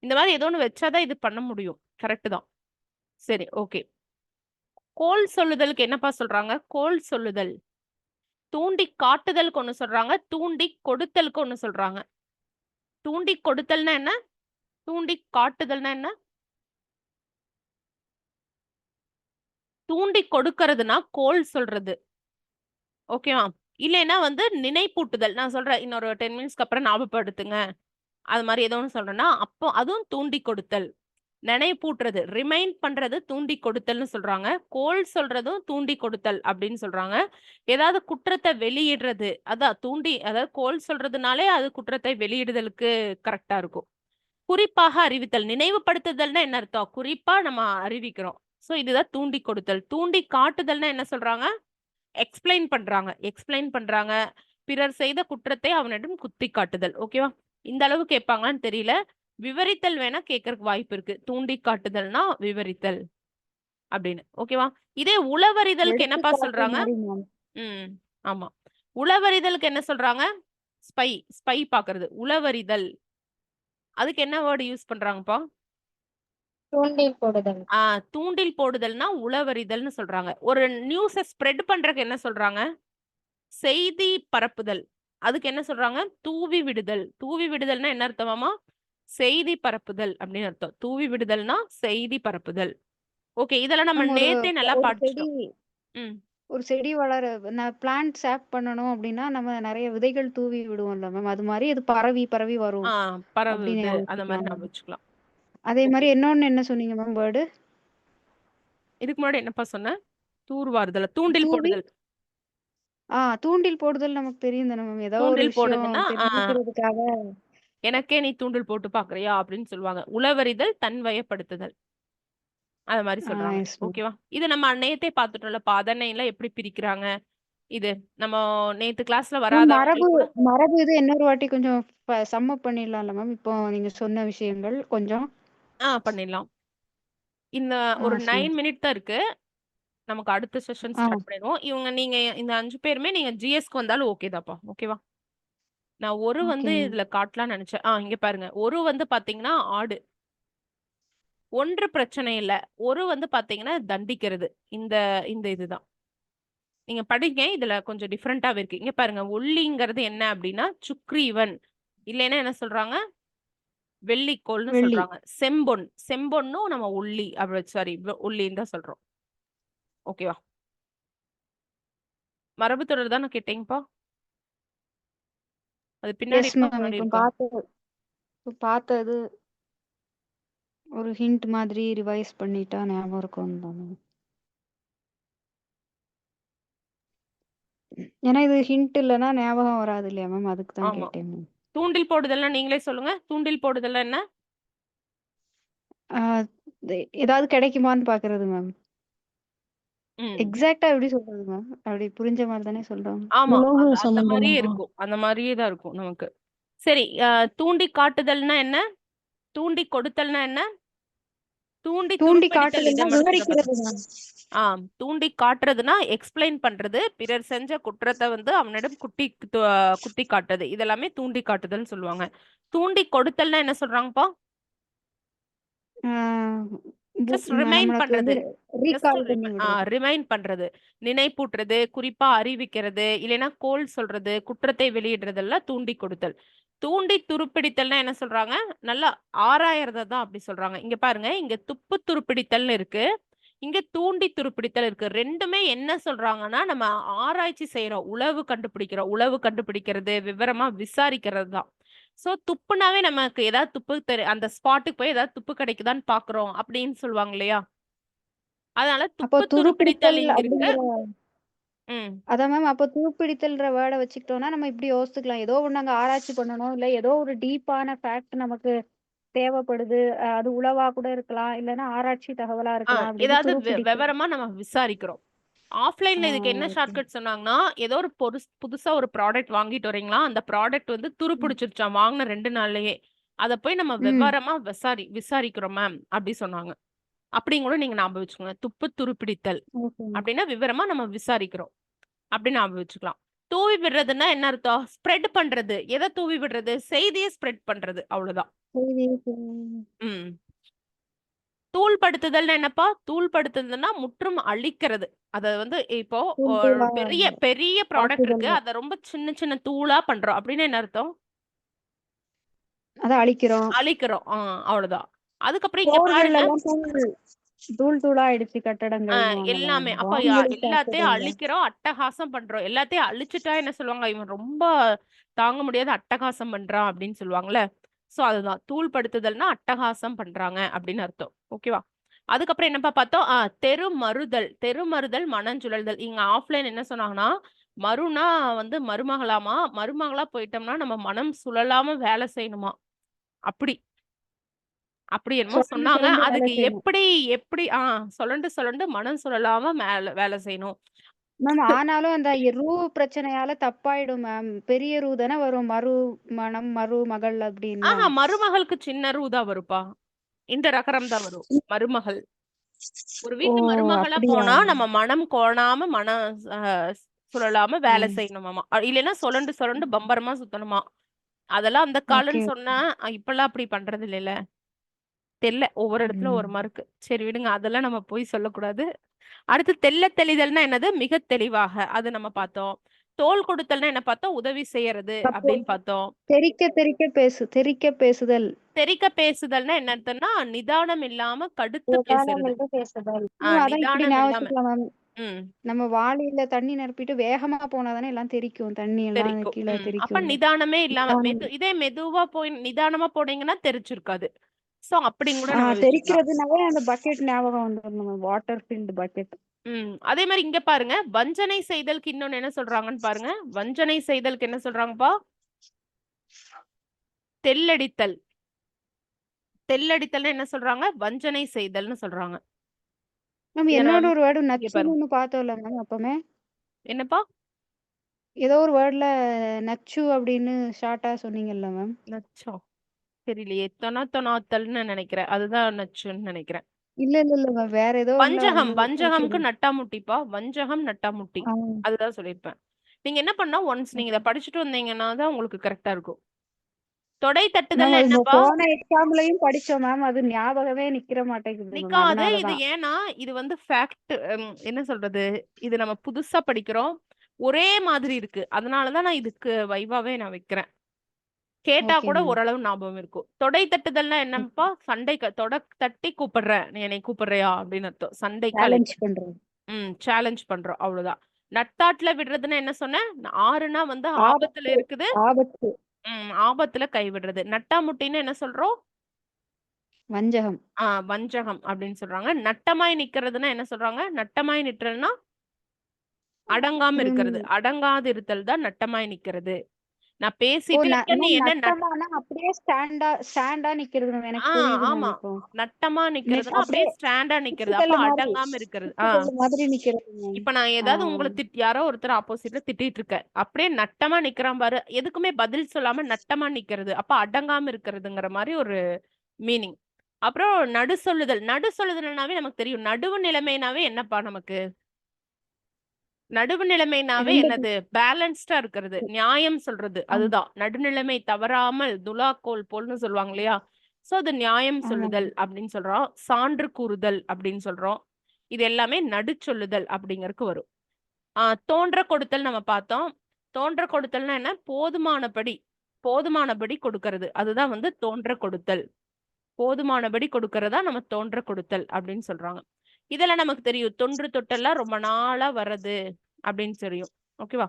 இந்த மாதிரி ஏதோ ஒன்று வச்சாதான் இது பண்ண முடியும். கரெக்ட் தான். சரி ஓகே. கோல் சொல்லுதலுக்கு என்னப்பா சொல்றாங்க? கோல் சொல்லுதல். தூண்டி காட்டுதலுக்கு ஒண்ணு சொல்றாங்க, தூண்டி கொடுத்தலுக்கு ஒண்ணு சொல்றாங்க. தூண்டி கொடுத்தல்னா என்ன? தூண்டி காட்டுதல்னா என்ன? தூண்டி கொடுக்கறதுனா கோல் சொல்றது. ஓகேவா? இல்லைன்னா வந்து நினைப்பூட்டுதல். நான் சொல்றேன் இன்னொரு 10 மினிட்ஸ்க்கு அப்புறம் ஞாபகப்படுத்துங்க. அது மாதிரி ஏதோ ஒன்று சொல்றேன்னா, அப்போ அதுவும் தூண்டி கொடுத்தல். நினைப்பூட்டுறது, ரிமைண்ட் பண்றது தூண்டி கொடுத்தல்னு சொல்றாங்க. கோல் சொல்றதும் தூண்டி கொடுத்தல் அப்படின்னு சொல்றாங்க. ஏதாவது குற்றத்தை வெளியிடுறது, அதாவது கோல் சொல்றதுனாலே அது குற்றத்தை வெளியிடுதலுக்கு கரெக்டா இருக்கும். குறிப்பாக அறிவித்தல், நினைவுபடுத்துதல்னா என்ன அர்த்தம்? குறிப்பா நம்ம அறிவிக்கிறோம். சோ இதுதான் தூண்டி கொடுத்தல். தூண்டி காட்டுதல்னா என்ன சொல்றாங்க? எக்ஸ்பிளைன் பண்றாங்க. பிறர் செய்த குற்றத்தை அவனிடம் குத்தி காட்டுதல். ஓகேவா? இந்த அளவு கேட்பாங்களான்னு தெரியல. விவரித்தல் வேணா கேட்கறதுக்கு வாய்ப்பு இருக்கு. தூண்டி காட்டுதல்னா விவரித்தல் அப்படின்னு. ஓகேவா? இதே உளவறிதலுக்கு என்னப்பா எடுத்துக்காட்டு சொல்றாங்க? மாரி மேம். ஆமா. உளவறிதலுக்கு என்ன சொல்றாங்க? ஸ்பை பாக்குறது. உளவறிதல். அதுக்கு என்ன வேர்டு யூஸ் பண்றாங்கப்பா? தூண்டில் போடுதல். தூண்டில் போடுதல்னா உளவறிதல்னு சொல்றாங்க. ஒரு நியூஸ ஸ்ப்ரெட் பண்றதுக்கு என்ன சொல்றாங்க? செய்தி பரப்புதல். அதுக்கு என்ன சொல்றாங்க? தூவி விடுதல். தூவி விடுதல்னா என்ன அர்த்தமாமா? செய்தி பரப்புதல் அப்படின்னு அர்த்தம். தூவி விடுதல்னா செய்தி பரப்புதல். ஓகே. இதெல்லாம் நம்ம மேம் நேத்தே நல்லா ஒரு செடி படிச்சுட்டோம். ம். ஒரு செடி பிளான்ட் சேப் பண்ணணும் அப்படின்னா, நம்ம நெறைய விதைகள் தூவி விடுவோம்ல மேம். அது மாரி இது பரவி பரவி வரும் அப்படின்னு பரவுது. ஞாபகம் அந்த மாரி வச்சுக்கலாம். ஞாபகம் வச்சுக்கலாம். அதே ஓகே. மாரி இன்னொன்னு என்ன சொன்னீங்க மேம் வேர்டு? இதுக்கு முன்னாடி என்னப்பா சொன்னேன்? தூர்வாருதல், தூண்டில் தூவி போடுதல். தூண்டில் போடுதல் நமக்கு தெரியும் தானே மேம். ஏதோ ஒரு தூண்டில் விஷயம் போடுதுன்னா, தெரிஞ்சுக்கிறதுக்காக. எனக்கே நீ தூண்டில் போட்டு பார்க்குறியா? அப்படின்னு சொல்லுவாங்க. உளவறிதல், தன்வயப்படுத்துதல். அது மாரி சொல்றாங்க. Yes ma'am. ஓகேவா? இது நம்ம நேத்தே பார்த்துட்டோம்ல. பதனைலாம் எப்படி பிரிக்கிறாங்க? இது நம்ம நேத்து கிளாஸ்ல மேம் மரபு வராதவங்களுக்கு கூட மரபு இது இன்னொரு வாட்டி கொஞ்சம் சம் அப் பண்ணிடலாம்ல மேம்? இப்போ நீங்க சொன்ன விஷயங்கள் கொஞ்சம். பண்ணிடலாம். இந்த ஒரு எஸ் 9 மேம். மினிட் தான் இருக்கு. நமக்கு அடுத்த செஷன் ஆ ஸ்டார்ட் பண்ணிடுவோம். நீங்க இந்த 5 பேருமே நீங்க ஜிஎஸ்க்கு வந்தாலும் ஓகே தான்ப்பா. ஓகேவா? நான் ஒரு ஓகே வந்து மேம். இதுல காட்டலாம்னு நெனச்சேன். இங்க பாருங்க. ஒரு வந்து பாத்தீங்கன்னா ஆடு. 1 பிரச்சனை இல்ல. ஒரு வந்து பாத்தீங்கன்னா தண்டிக்கிறது. இந்த இந்த இதுதான். நீங்க படிங்க. இதுல கொஞ்சம் டிஃபரெண்ட்டாவே இருக்கு. இங்க பாருங்க. ஒல்லிங்கிறது என்ன அப்டின்னா, சுக்ரீவன். இல்லைன்னா என்ன சொல்றாங்க? வெள்ளிக்கோல்ன்னு வெள்ளி. சொல்றாங்க. செம்பொன். செம்பொன்னும் நம்ம ஒல்லி சாரி ஒல்லின்னு தான் சொல்றோம். ஓகேவா? மரபு தொடர் தான கேட்டீங்கப்பா? அது பின்னாடி எஸ் இருக்கா? மேம். முன்னாடி இப்போ இருக்கா? பார்த்தது ஒரு ஹிண்ட் மாதிரி ரிவைஸ் பண்ணிட்டா ஞாபகம் இருக்கும் தான் மேம். ஏன்னா இது ஹிண்ட் இல்லன்னா ஞாபகம் வராது இல்லையா மேம்? அதுக்கு தான் ஆமா. கேட்டேன் மேம். தூண்டில் போடுதல்னா நீங்களே சொல்லுங்க. தூண்டில் போடுதல்னா என்ன? ஆ ஏதாவது கிடைக்குமான்னு பார்க்கறது மேம். ம். எக்ஸாக்ட்டா எப்படி சொல்றது மேம்? அப்படி புரிஞ்ச மாரி தானே சொல்றோம். ஆமா. உணவு அந்த மாரியே சம்பந்தமா? இருக்கும். அந்த மாரியே தான் இருக்கும் நமக்கு. சரி. தூண்டி காட்டுதல்னா என்ன? தூண்டி கொடுத்தல்னா என்ன? தூண்டி தூண்டி துருப்பிடித்தல் இத காட்டுதல்னா மட்டும் இத பத்தி விவரிக்கிறது மேம். தூண்டி காட்டுறதுன்னா எக்ஸ்பிளைன் பண்றது. பிறர் செஞ்ச குற்றத்த வந்து அவனிடம் குத்தி காட்டுறது. இதெல்லாமே தூண்டி காட்டுதல்னு சொல்லுவாங்க. தூண்டி கொடுத்தல்னா என்ன சொல்றாங்கப்பா? ஆ ஜஸ்ட் ரிமைண்ட் நம்மளுக்கு வந்து பண்றது. ஜஸ்ட் ரீகால் பண்ணி விடுறது. ரிமைண்ட் பண்றது. நினைப்பூட்டுறது, குறிப்பா அறிவிக்கிறது, இல்லைன்னா கோள் சொல்றது, குற்றத்தை வெளியிடுறதெல்லாம் தூண்டி கொடுத்தல். தூண்டி துருப்பிடித்தல்னா என்ன சொல்றாங்க? நல்லா ஆராயறத தான் அப்படி சொல்றாங்க. இங்க பாருங்க, இங்க துப்பு துருப்பிடித்தல்னு இருக்கு. இங்க தூண்டி துருப்பிடித்தல் இருக்கு. 2மே என்ன சொல்றாங்கன்னா, நம்ம ஆராய்ச்சி செய்றோம். உளவு கண்டுபிடிக்கிறோம். உளவு கண்டுபிடிக்கிறது, விவரமா விசாரிக்கிறது தான். சோ துப்புனாவே நமக்கு ஏதாவது துப்பு அந்த ஸ்பாட்டுக்கு போய் ஏதாவது துப்பு கிடைக்குதான்னு பார்க்குறோம் அப்படின்னு சொல்லுவாங்க இல்லையா? அதனால அப்போ துப்பு துருப்பிடித்தல் துருப்பிடித்தல் இங்க இருக்கு. அப்படிங்கிற ம். அதான் மேம். அப்போ துருப்பிடித்தல்ன்ற வேர்ட வச்சுக்கிட்டோம்னா, நம்ம இப்படி யோசிச்சுக்கலாம். ஏதோ ஒண்ணு அங்க ஆராய்ச்சி பண்ணணும். இல்ல ஏதோ ஒரு டீப்பான ஃபேக்ட் நமக்கு தேவைப்படுது. அது உளவா கூட இருக்கலாம். இல்லன்னா ஆராய்ச்சி தகவலா இருக்கலாம் அப்படின்னு ஏதாவது துருப்பிடித்தல். விவரமா நம்ம விசாரிக்கிறோம். ஆஃப்லைன்ல இதுக்கு என்ன ஓகே. ஷார்ட்கட் சொன்னாங்கன்னா, ஏதோ ஒரு புதுசா ஒரு ப்ராடக்ட் வாங்கிட்டு வரீங்களா, அந்த ப்ராடக்ட் வந்து ம். துருப்பிடிச்சிருச்சாம் வாங்குன 2 நாள்லயே. அத போய் நம்ம ம். விவரமா விசாரிக்கிறோம் மேம் அப்படி சொன்னாங்க. அப்படின்னு கூட நீங்க ஞாபகம் வச்சுக்கோங்க. துப்பு துருப்பிடித்தல் ஓகே மேம். அப்படின்னா விவரமா நம்ம விசாரிக்கிறோம். அப்படின்னு ஞாபகம் வச்சுக்கலாம். தூவி விடுறதுன்னா என்ன அர்த்தம்? ஸ்ப்ரெட் பண்றது. எத தூவி விடுறது? செய்திய ஸ்ப்ரெட் பண்றது. அவ்வளவுதான். சரி. ம். தூள்படுத்துதல்னா என்னப்பா? தூள்படுத்துதல்னா முற்றும் அழிக்கிறது. அத வந்து இப்போ ஒரு தூள்தூளா பெரிய பெரிய ப்ராடக்ட் தாக்குதல். இருக்கு. அத ரொம்ப சின்ன சின்ன தூளா பண்றோம். அப்படின்னு என்ன அர்த்தம்? அத அழிக்கிறோம். அழிக்கிறோம். அவ்வளவுதான். அதுக்கப்புறம் இங்க போர்கள் பாருங்க. எல்லாம் தூள் தூளா ஆயிடுச்சு அ கட்டடங்கள்ன்னுவாங்கல்ல எல்லாமே. மேம். அப்ப வான்வெளி எல்லாத்தையும் தாக்குதல்ல. அழிக்கிறோம், அட்டகாசம் பண்றோம். எல்லாத்தையும் அழிச்சுட்டா என்ன சொல்லுவாங்க? இவன் ரொம்ப தாங்க முடியாத அட்டகாசம் பண்றான் அப்படின்னு சொல்லுவாங்கல்ல. சோ அதுதான். தூள்படுத்துதல்னா அட்டகாசம் பண்றாங்க அப்படின்னு அர்த்தம். ஓகேவா? அதுக்கப்புறம் என்னப்பா பார்த்தோம்? தெருமருதல். தெருமருதல், மனஞ்சுழல்தல். இங்க ஆஃப்லைன் என்ன சொன்னாங்கன்னா, மருனா வந்து மருமகளாமா. மருமகளா போயிட்டோம்னா நம்ம மனம் சுழலாம வேலை செய்யணுமா. அப்படி. அப்படி என்னமோ சுரண்டி சொன்னாங்க. சுரண்டி வேலை அதுக்கு செய்யணும். எப்படி எப்படி சொலண்டு சொலண்டு மனம் சுழலாம வேலை செய்யணும். மேம் ஆனாலும் அந்த ரூ பிரச்சனையால தப்பாயிடும் மேம். பெரிய ரூ தானே வரும். மனம், மருமகள் அப்படின்னு. மருமகளுக்கு சின்ன ரூ தான் வருப்பா. இந்த ரகரம் தான் வரும். மருமகள். ஒரு ஓ! வீட்டு மருமகளா அப்படியா? போனா நம்ம மனம் கோணாம மனம் அ சுழலாம வேலை ம். செய்யணுமாமா. இல்லைன்னா சொலண்டு சொலண்டு பம்பரமா சுத்தணுமா. அதெல்லாம் அந்த ஓகே. காலம்னு சொன்னா, இப்பல்லாம் அப்படி பண்றது இல்லைல்ல. தெல்ல ஒவ்வொரு இடத்துல ஒரு மார்க்கு. சரி விடுங்க, அதெல்லாம் நம்ம போய் சொல்லக்கூடாது. அடுத்து தெள்ள தெளிதல்னா என்னது? மிக தெளிவாக, அது நம்ம பார்த்தோம். தோள் கொடுத்தல்னா என்ன பார்த்தோம்? உதவி செய்யறது அப்போ அப்படின்னு பார்த்தோம். தெறிக்க பேசுதல். தெறிக்க பேசுதல்னா என்ன அர்த்தம்னா நிதானம் இல்லாம கடுத்து நிதானம் பேசுறது. இல்லாம பேசுதல். அதான் இப்படி நிதானம் ஞாபகம் இல்லாம. வச்சுக்கலாம் மேம். ம். நம்ம வாளியில தண்ணி நிரப்பிட்டு வேகமா போனா தானே எல்லாம் தெறிக்கும். தண்ணி எல்லாம் தெறிக்கும். கீழ அப்ப தெறிக்கும். நிதானமே இல்லாம நிதானம். இதே மெதுவா போய் நிதானமா போனீங்கன்னா தெரிச்சிருக்காது. சோ அப்படின்னு கூட நம்ம வச்சுக்கலாம். தெறிக்கிறதுனாவே அந்த பக்கெட் ஞாபகம் வந்துரும். Water filled bucket. அதே மாதிரி இங்க பாருங்க, வஞ்சனை செய்தலுக்கு இன்னொன்னு என்ன சொல்றாங்கன்னு பாருங்க. வஞ்சனை செய்தலுக்கு என்ன சொல்றாங்கப்பா? தெல்லடித்தல். தெல்லடித்தல்னா என்ன சொல்றாங்க? வஞ்சனை செய்தல்னு சொல்றாங்க. மேம் இத என்னோட நான் ஒரு வேர்டு இங்க நச்சுன்னு பாருங்க. ஒண்ணு பார்த்தோம்ல மேம் அப்பமே. என்னப்பா? ஏதோ ஒரு வேர்ட்ல நச்சு அப்படின்னு ஷார்ட்டா சொன்னீங்கல்ல மேம். நச்சா? தெரியலையே. தொணாத்தல்னு நினைக்கிறேன். அதுதான் நச்சுன்னு நினைக்கிறேன். இல்ல மேம். வேற ஏதோ ஒண்ணுல வஞ்சகம். வந்து வஞ்சகம்க்கு குறிச்சிருந்தேன். நட்டாமுட்டிப்பா. வஞ்சகம், நட்டாமுட்டி. ஆ. அதுதான் சொல்லியிருப்பேன். நீங்க என்ன பண்ணா ஒன்ஸ் நீங்க இத படிச்சுட்டு வந்தீங்கன்னா தான் உங்களுக்கு கரெக்ட்டா இருக்கும். தொடை மேம் தட்டுதல்னா அது என்னப்பா? போன எக்ஸாம்லயும் படிச்சோம் மேம். அது ஞாபகமே நிக்கிற மாட்டேங்குது மேம். நிக்காது. இது அதனாலதான். ஏன்னா, இது வந்து ஃபேக்ட். என்ன சொல்றது? இது நம்ம புதுசா படிக்கிறோம். ஒரே மாதிரி இருக்கு. அதனால தான் நான் இதுக்கு வைவாவே நான் வைக்கிறேன். கேட்டா ஓகே கூட மேம். ஓரளவு ஞாபகம் இருக்கும். தொடை தட்டுதல்னா என்னப்பா? தொட தட்டி கூப்பிடுறேன். நீ என்னை கூப்பிடுறியா? அப்படின்னு அர்த்தம். சண்டைக்கு சேலஞ்ச் அழைப்பு. பண்றோம். சேலஞ்ச் பண்றோம். அவ்வளவுதான். நட்டாட்டுல விடுறதுன்னா என்ன சொன்னேன்? ஆறுனா வந்து ஆபத்துல ஆபத்து. இருக்குது. ஆபத்து. ஆபத்துல கை விடுறது. நட்டாமுட்டின்னு என்ன சொல்றோம்? வஞ்சகம். வஞ்சகம் அப்படின்னு சொல்றாங்க. நட்டமாய் நிக்கிறதுன்னா என்ன சொல்றாங்க? நட்டமாய் நிற்றல்னா அடங்காம இருக்கிறது. ம். அடங்காது இருத்தல் தான் நட்டமாய் நிக்கிறது. நான் ஓ பேசிட்டே இருக்கேன். நீ மேம் என்ன நட்டமானா அப்படியே ஸ்டாண்டா நிக்கிறது மேம். எனக்கு புரியுது மேம் ஆமா. இப்போ. நட்டமா நிக்கிறதுன்னா அப்படியே அப்படியே ஸ்டாண்டா நிக்கிறது. அப்ப குச்சிக்கல்லு மாதிரி. அடங்காம இருக்கிறது. குச்சிக்கல்லு மாதிரி நிக்கிறது மேம். இப்ப நான் ஆ. ஏதாவது உங்கள யாரோ ஒருத்தர் ஆப்போசிட்ல திட்டிட்டு இருக்கேன். அப்படியே நட்டமா நிக்கிறான் பாரு. எதுக்குமே பதில் சொல்லாம நட்டமா நிக்கிறது. அப்ப அடங்காம இருக்கிறதுங்கிற மாரி ஒரு மீனிங். அப்புறம் நடு சொல்லுதல். நடு சொல்லுதல்னாவே நமக்கு தெரியும். நடுவு நிலைமைனாவே என்னப்பா நமக்கு? நடுவு நிலைமைனாவே ரெண்டு என்னது? பேலன்ஸ்டா இருக்கிறது. நியாயம் சொல்றது. அதுதான். நடுநிலைமை தவறாமல் துலாக்கோல் போல்னு சொல்லுவாங்க இல்லையா? சோ அது நியாயம் ஆமாம். சொல்லுதல் அப்படின்னு சொல்றோம். சான்று கூறுதல் அப்படின்னு சொல்றோம். இது எல்லாமே நடுச்சொல்லுதல் அப்படிங்கறக்கு வரும். தோன்ற கொடுத்தல் நம்ம பார்த்தோம். தோன்ற கொடுத்தல்னா என்ன? போதுமானபடி கொடுக்கிறது. அதுதான் வந்து தோன்ற கொடுத்தல். போதுமானபடி கொடுக்கறதா நம்ம தோன்ற கொடுத்தல் அப்படின்னு சொல்றாங்க. இதெல்லாம் நமக்கு தெரியும். தொன்று தொட்டெல்லாம் ரொம்ப நாளா வர்றது அப்படின்னு தெரியும். ஓகேவா?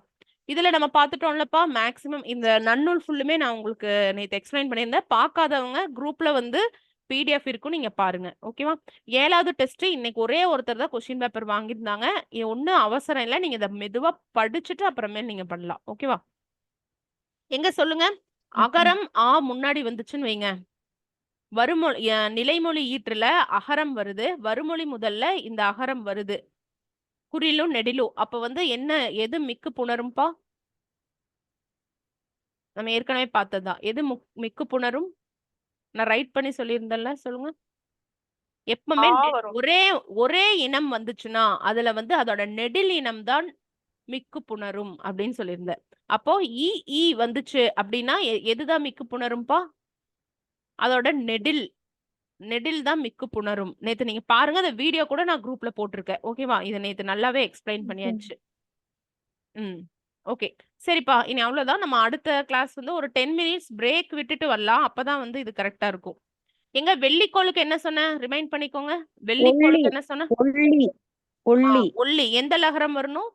இதுல நம்ம பார்த்துட்டோம்லப்பா. மேக்சிமம் இந்த நன்னூல் ஃபுல்லுமே நான் உங்களுக்கு நேத்து எக்ஸ்பிளைன் பண்ணியிருந்தேன். பார்க்காதவங்க குரூப்ல வந்து பிடிஎஃப் இருக்கும். நீங்க பாருங்க. ஓகேவா? 7வது டெஸ்ட் இன்னைக்கு ஒரே ஒருத்தர் தான் கொஸ்டின் பேப்பர் வாங்கியிருந்தாங்க. ஒண்ணும் அவசரம் இல்ல. நீங்க இத மெதுவா படிச்சுட்டு அப்புறமேல் நீங்க பண்ணலாம். ஓகேவா? எங்க சொல்லுங்க. அகரம் முன்னாடி வந்துச்சுன்னு வைங்க. நிலைமொழி ஈற்றுல அகரம் வருது. வருமொழி முதல்ல இந்த அகரம் வருது. குறிலும் நெடிலும். அப்ப வந்து என்ன எது மிக்கு புணரும்பா? நம்ம ஏற்கனவே பார்த்ததுதான். எது மிக்கு புணரும்? நான் ரைட் பண்ணி சொல்லியிருந்தேன்ல, சொல்லுங்க. எப்பவுமே வரும். ஒரே இனம் வந்துச்சுன்னா அதுல வந்து அதோட நெடில் இனம் தான் மிக்கு புணரும் அப்படின்னு சொல்லியிருந்தேன். அப்போ ஈ வந்துச்சு அப்படின்னா எதுதான் மிக்கு புணரும்பா? அதோட நெடில் தான் மிக்கு புணரும். நேத்து நீங்க பாருங்க, அந்த வீடியோ கூட நான் குரூப்ல போட்டிருக்கேன். ஓகேவா? இதை நேத்து நல்லாவே எக்ஸ்பிளைன் பண்ணியாச்சு. ஓகே. சரிப்பா. இனி அவ்வளவுதான். நம்ம அடுத்த கிளாஸ் வந்து ஒரு 10 மினிட்ஸ் பிரேக் விட்டுட்டு வரலாம். அப்பதான் வந்து இது கரெக்டா இருக்கும். எங்க வெள்ளிக்கோளுக்கு என்ன சொன்னேன்? ரிமைண்ட் பண்ணிக்கோங்க. வெள்ளிக்கோளுக்கு என்ன சொன்னேன்? ஒல்லி. எந்த லகரம் வரணும்?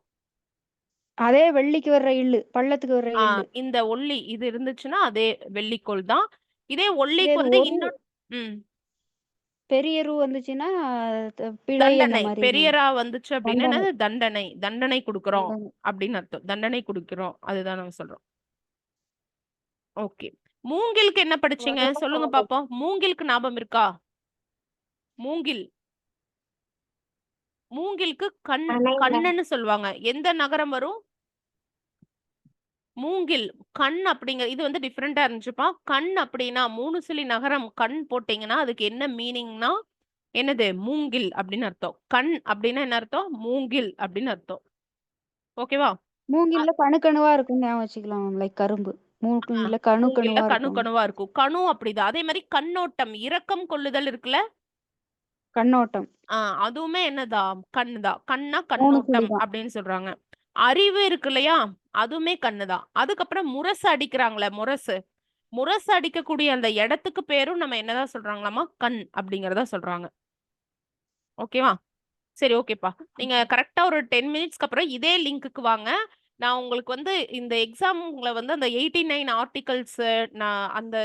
அதே வெள்ளிக்கு வர்ற இல்லு, பள்ளத்துக்கு வர்ற இல்லு. இந்த ஒல்லி இது இருந்துச்சுன்னா அதே வெள்ளிக்கோள் தான். இதே ஒல்லிக்கு இதே வந்து ஒரு இன்னும் பெரிய ரூ வந்துச்சுன்னா பிழை அந்த தண்டனை. மாதிரி. பெரியரா வந்துச்சு அப்படின்னா தண்டனை. என்னது? தண்டனை. தண்டனை கொடுக்கிறோம் தண்டனை. அப்படின்னு அர்த்தம். தண்டனை கொடுக்கிறோம். அதுதான் நம்ம சொல்றோம். ஓகே. மூங்கிலுக்கு என்ன படிச்சீங்க? சொல்லுங்க பாப்போம். மூங்கிலுக்கு ஞாபகம் இருக்கா? மூங்கிலுக்கு கண்ணுன்னு சொல்லுவாங்க. எந்த நகரம் வரும்? மூங்கில். கண் அப்படிங்கிற இது வந்து டிஃப்ரெண்டா இருந்துச்சுப்பா. கண் அப்படின்னா 3 சுழி நகரம் கண் போட்டீங்கன்னா அதுக்கு என்ன மீனிங்னா என்னது? மூங்கில் அப்படின்னு அர்த்தம். கண் அப்படின்னா என்ன அர்த்தம்? மூங்கில் அப்படின்னு அர்த்தம். ஓகேவா? மூங்கில்ல கணுக்கணுவா இருக்கும் ஞாபகம் வச்சுக்கலாம். லைக் கரும்பு. மூக்குல கணு மூங்கில்ல கணுவா கணு இருக்கும். கணுவா இருக்கும். கணு அப்படிதான். அதே மாதிரி கண்ணோட்டம், இரக்கம் கொள்ளுதல் இருக்குல்ல? கண்ணோட்டம். அதுவுமே என்னதான்? கண்ணுதான். கண்ணா 3 புள்ளி கண்ணோட்டம் தான். அப்படின்னு சொல்றாங்க. அறிவு இருக்கு இல்லையா? அதுவுமே கண்ணுதான். அதுக்கப்புறம் முரசு அடிக்கிறாங்கல்ல, முரசு. முரசு அடிக்கக்கூடிய அந்த இடத்துக்கு பேரும் நம்ம என்னதான் சொல்றாங்களாமா? கண் அப்படிங்கிறத சொல்றாங்க. ஓகேவா? சரி, ஓகேப்பா. நீங்க கரெக்ட்டா ஒரு 10 மினிட்ஸ்க்கு அப்புறம் இதே லிங்க்குக்கு வாங்க. நான் உங்களுக்கு வந்து இந்த எக்ஸாம்ல வந்து அந்த 89 ஆர்டிகல்ஸ் நான் அந்த